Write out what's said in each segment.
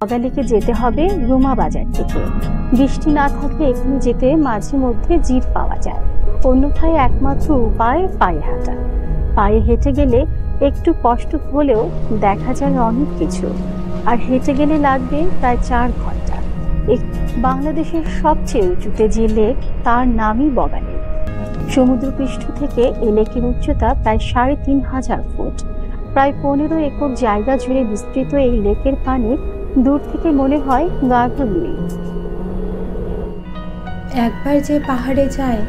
বগালীকে যেতে হবে রুমা বাজার থেকে। বৃষ্টি না থাকলে এখানে যেতে মাঝে মধ্যে জিপ পাওয়া যায়, অন্যথায় একমাত্র উপায় পায়ে হাঁটা। পায়ে হেঁটে গেলে একটু কষ্ট হলেও দেখা যায় অনেক কিছু, আর হেঁটে গেলে লাগবে প্রায় 4 ঘন্টা। বাংলাদেশের সবচেয়ে উঁচুতে যে লেক, তার নামই বগালী। সমুদ্রপৃষ্ঠ থেকে এই লেকের উচ্চতা প্রায় ৩,৫০০ ফুট। প্রায় ১৫ একর জায়গা জুড়ে বিস্তৃত এই লেকের পানি দূর থেকে মনে হয় গাঢ় নীল। একবার যে পাহাড়ে যায়,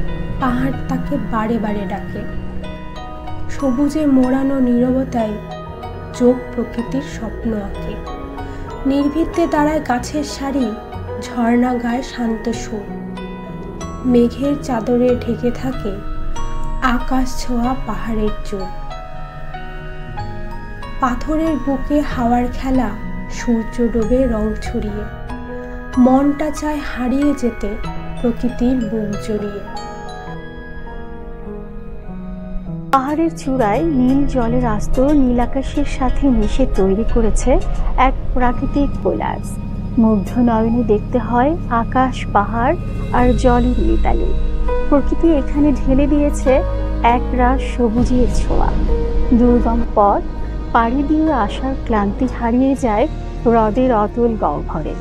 পাহাড় তাকে বারে বারে ডাকে। সবুজে মোড়ানো নীরবতায় চোখ প্রকৃতির স্বপ্ন আঁকে। নির্ভীতে দাঁড়ায় গাছের সারি, ঝর্ণা গায় শান্ত সুর। মেঘের চাদরে ঢেকে থাকে আকাশ ছোঁয়া পাহাড়ের চোখ। পাথরের বুকে হাওয়ার খেলা, সূর্য ডোবে রং ছড়িয়ে। মনটা চায় হারিয়ে যেতে প্রকৃতির বুক জড়িয়ে। পাহাড়ের চূড়ায় নীল জলের আস্তর নীল আকাশের সাথে মিশে তৈরি করেছে এক প্রাকৃতিক কৈলাস। মুগ্ধ নয়নে দেখতে হয় আকাশ, পাহাড় আর জলের মিতালি। প্রকৃতি এখানে ঢেলে দিয়েছে একরাশ সবুজের ছোঁয়া। দুর্গম পথ পাড়ি দিয়ে আসার ক্লান্তি হারিয়ে যায় হ্রদের অতল গহ্বরে।